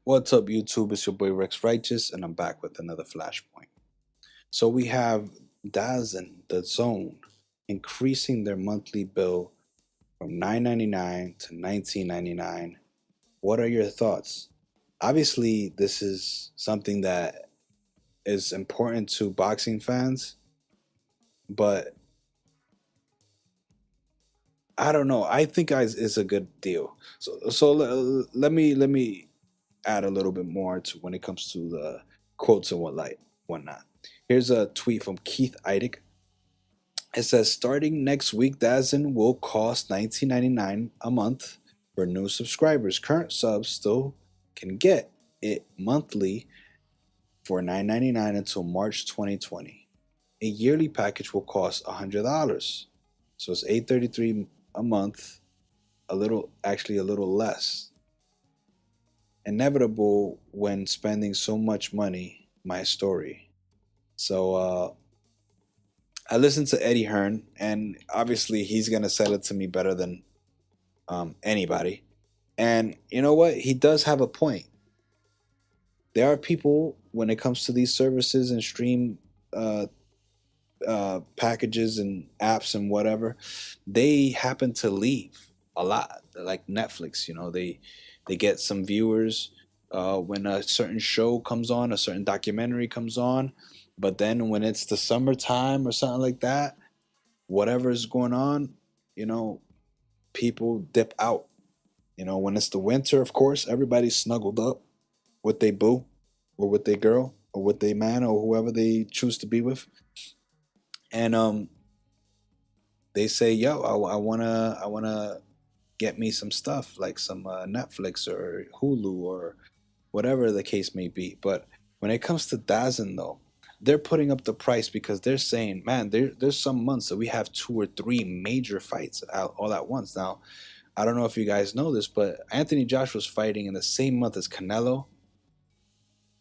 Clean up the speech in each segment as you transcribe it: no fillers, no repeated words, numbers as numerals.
What's up, YouTube? It's your boy Rex Righteous, and I'm back with another Flashpoint. So we have DAZN, the Zone, increasing their monthly bill from $9.99 to $19.99. What are your thoughts? Obviously, this is something that is important to boxing fans, but I don't know. I think it's a good deal. So let me add a little bit more to when it comes to the quotes and whatnot. Here's a tweet from Keith Eidig. It says starting next week, DAZN will cost $19.99 a month for new subscribers. Current subs still can get it monthly for $9.99 until March 2020. A yearly package will cost $100. So it's $833 a month, a little less. Inevitable when spending so much money, my story. So I listened to Eddie Hearn, and obviously he's gonna sell it to me better than anybody. And you know what? He does have a point. There are people when it comes to these services and stream uh, packages and apps and whatever, they happen to leave a lot. Like Netflix, they get some viewers when a certain show comes on, a certain documentary comes on, but then when it's the summertime or something like that, whatever is going on, you know, people dip out. When it's the winter, of course, everybody's snuggled up with their boo or with their girl or with their man or whoever they choose to be with. And they say, "Yo, I wanna get me some stuff like some Netflix or Hulu or whatever the case may be." But when it comes to DAZN, though, they're putting up the price because they're saying, "Man, there's some months that we have two or three major fights out all at once." Now, I don't know if you guys know this, but Anthony Joshua's fighting in the same month as Canelo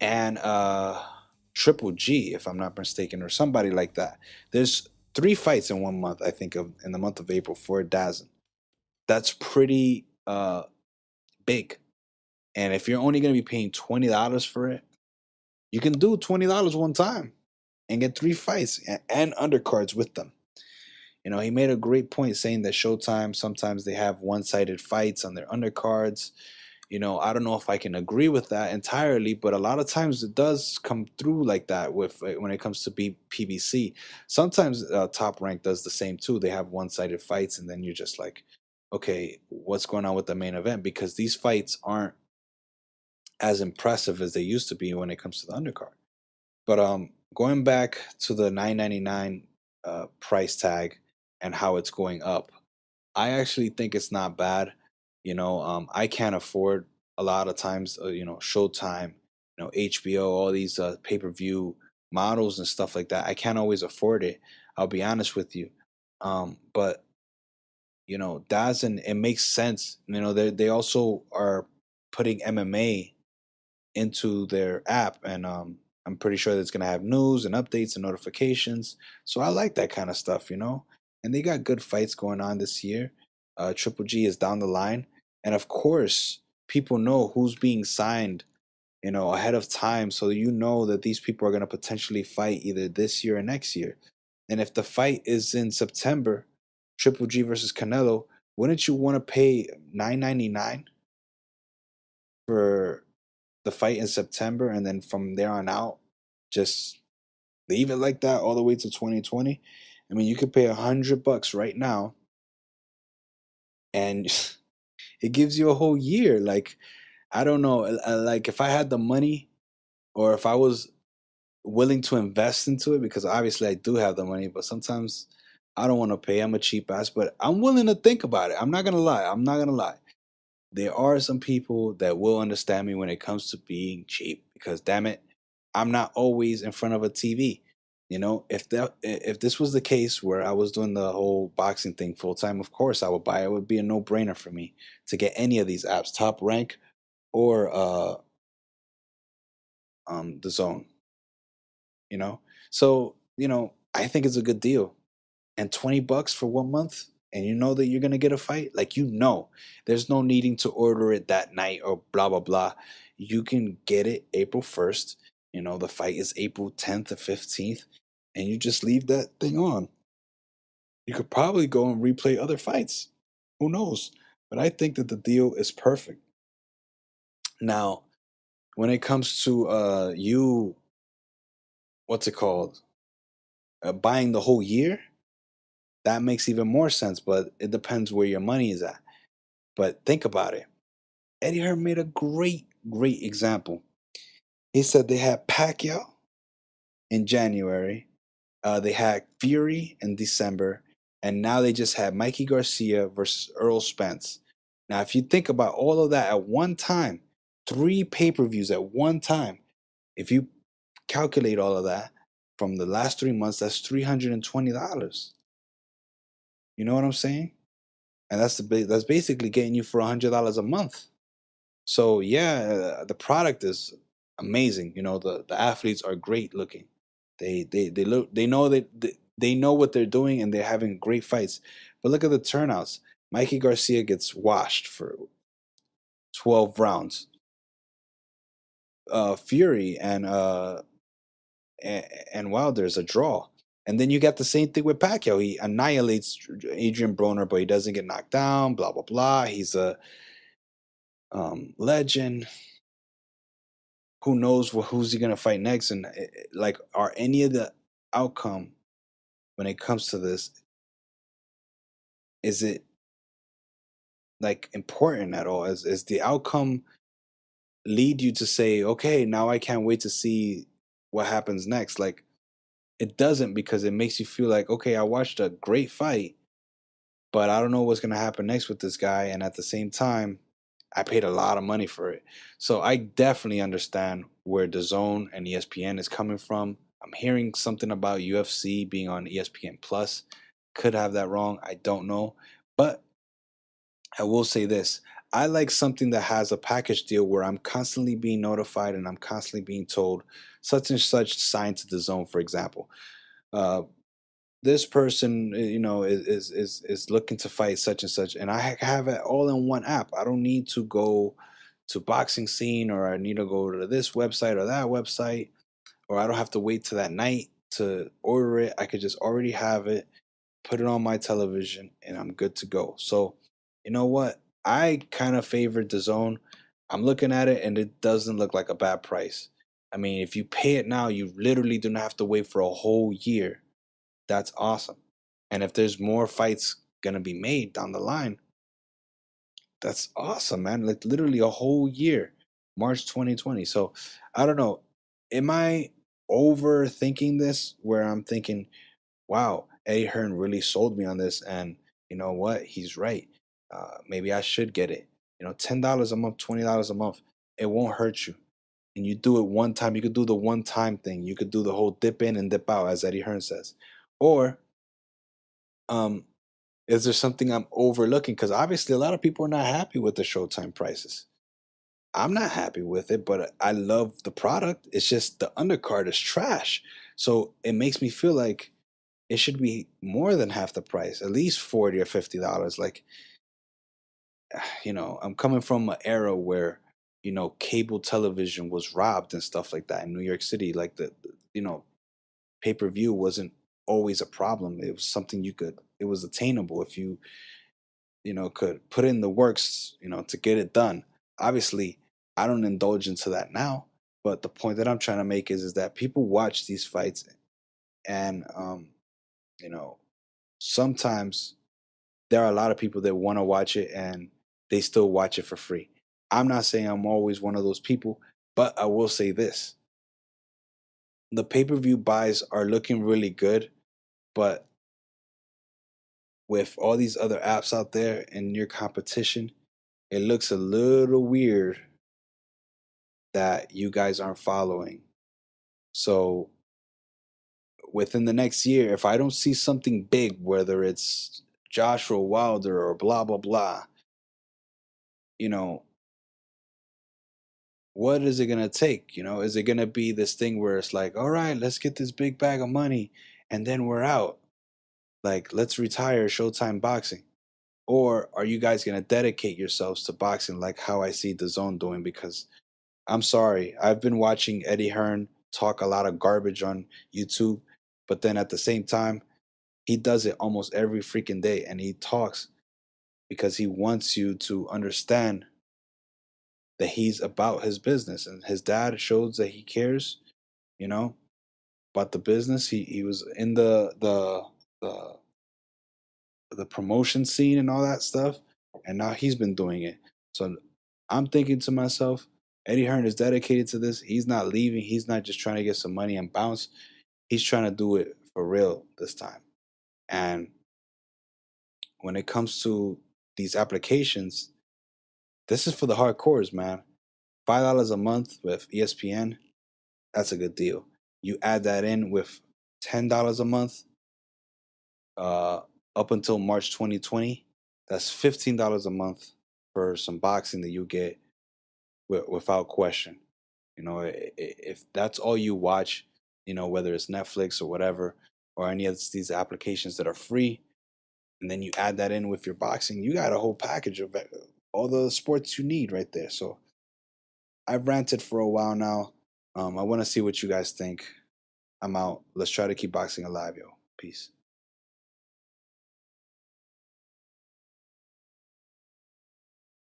and Triple G, if I'm not mistaken, or somebody like that. There's three fights in one month, I think, in the month of April for DAZN. That's pretty big. And if you're only going to be paying $20 for it, you can do $20 one time and get three fights and undercards with them. He made a great point saying that Showtime sometimes they have one-sided fights on their undercards. I don't know if I can agree with that entirely, but a lot of times it does come through like that with when it comes to PBC. Sometimes Top Rank does the same too. They have one-sided fights, and then you're just like, okay, what's going on with the main event? Because these fights aren't as impressive as they used to be when it comes to the undercard. But going back to the 9.99 price tag and how it's going up, I actually think it's not bad. I can't afford a lot of times, Showtime, HBO, all these pay-per-view models and stuff like that. I can't always afford it. I'll be honest with you. But DAZN, it makes sense. They also are putting MMA into their app, and I'm pretty sure that it's gonna have news and updates and notifications. So I like that kind of stuff. And they got good fights going on this year. Triple G is down the line, and of course, people know who's being signed, ahead of time, so you know that these people are gonna potentially fight either this year or next year. And if the fight is in September, Triple G versus Canelo, wouldn't you want to pay $9.99 for the fight in September, and then from there on out, just leave it like that all the way to 2020? I mean, you could pay $100 right now, and it gives you a whole year. Like, I don't know, like if I had the money, or if I was willing to invest into it, because obviously I do have the money, but sometimes I don't want to pay. I'm a cheap ass, but I'm willing to think about it. I'm not gonna lie. I'm not gonna lie. There are some people that will understand me when it comes to being cheap, because damn it, I'm not always in front of a TV. If this was the case where I was doing the whole boxing thing full time, of course I would buy it. It would be a no brainer for me to get any of these apps, Top Rank or the Zone. You know, so I think it's a good deal. And $20 for 1 month, and you know that you're gonna get a fight, like, there's no needing to order it that night or blah blah blah. you can get it April 1st. You know, the fight is April 10th or 15th, and you just leave that thing on. You could probably go and replay other fights. Who knows? But I think that the deal is perfect. Now, when it comes to you, what's it called? Buying the whole year, that makes even more sense, but it depends where your money is at. But think about it. Eddie Hearn made a great example. He said they had Pacquiao in January, they had Fury in December, and now they just had Mikey Garcia versus Earl Spence. Now, if you think about all of that at one time, three pay per views at one time, if you calculate all of that from the last 3 months, that's $320. You know what I'm saying? And that's basically getting you for $100 a month. So yeah, the product is amazing. You know, the athletes are great looking. They look, they know what they're doing, and they're having great fights. But look at the turnouts. Mikey Garcia gets washed for 12 rounds. Fury and Wilder's a draw. And then you got the same thing with Pacquiao. He annihilates Adrian Broner, but he doesn't get knocked down. Blah blah blah. He's a legend. Who knows who's he gonna fight next? And like, are any of the outcome when it comes to this, is it like important at all? Is the outcome lead you to say, okay, now I can't wait to see what happens next? Like, it doesn't, because it makes you feel like, okay, I watched a great fight, but I don't know what's gonna happen next with this guy, and at the same time, I paid a lot of money for it. So I definitely understand where DAZN and ESPN is coming from. I'm hearing something about UFC being on ESPN Plus. Could have that wrong. I don't know. But I will say this. I like something that has a package deal where I'm constantly being notified and I'm constantly being told such and such signed to DAZN, for example. Uh, this person, is looking to fight such and such, and I have it all in one app. I don't need to go to Boxing Scene, or I need to go to this website or that website, or I don't have to wait to that night to order it. I could just already have it, put it on my television, and I'm good to go. So, you know what? I kind of favor the zone. I'm looking at it, and it doesn't look like a bad price. I mean, if you pay it now, you literally do not have to wait for a whole year. That's awesome. And if there's more fights gonna be made down the line, that's awesome, man. Like literally a whole year, March 2020. So I don't know. Am I overthinking this where I'm thinking, wow, Eddie Hearn really sold me on this, and you know what? He's right. Maybe I should get it. You know, $10 a month, $20 a month, it won't hurt you. And you do it one time. You could do the one time thing. You could do the whole dip in and dip out, as Eddie Hearn says. Or um, is there something I'm overlooking? Because obviously, a lot of people are not happy with the Showtime prices. I'm not happy with it, but I love the product. It's just the undercard is trash. So it makes me feel like it should be more than half the price, at least $40 or $50. Like, I'm coming from an era where, cable television was robbed and stuff like that in New York City. Like pay per view wasn't always a problem. It was something it was attainable if you could put in the works, to get it done. Obviously, I don't indulge into that now, but the point that I'm trying to make is that people watch these fights, and you know, sometimes there are a lot of people that want to watch it and they still watch it for free. I'm not saying I'm always one of those people, but I will say this. The pay-per-view buys are looking really good, but with all these other apps out there and your competition, it looks a little weird that you guys aren't following. So within the next year, if I don't see something big, whether it's Joshua Wilder or blah blah blah, you know, what is it gonna take? Is it gonna be this thing where it's like, all right, let's get this big bag of money and then we're out? Like, let's retire Showtime boxing. Or are you guys gonna dedicate yourselves to boxing like how I see the zone doing? Because I'm sorry. I've been watching Eddie Hearn talk a lot of garbage on YouTube, but then at the same time, he does it almost every freaking day, and he talks because he wants you to understand that he's about his business, and his dad shows that he cares, you know, about the business. He was in the the promotion scene and all that stuff, and now he's been doing it. So I'm thinking to myself, Eddie Hearn is dedicated to this. He's not leaving. He's not just trying to get some money and bounce. He's trying to do it for real this time. And when it comes to these applications, this is for the hardcores, man. $5 a month with ESPN, that's a good deal. You add that in with $10 a month, uh, up until March 2020, that's $15 a month for some boxing that you get without question. You know, if that's all you watch, you know, whether it's Netflix or whatever, or any of these applications that are free, and then you add that in with your boxing, you got a whole package of all the sports you need right there. So I've ranted for a while now. I want to see what you guys think. I'm out. Let's try to keep boxing alive, yo. Peace.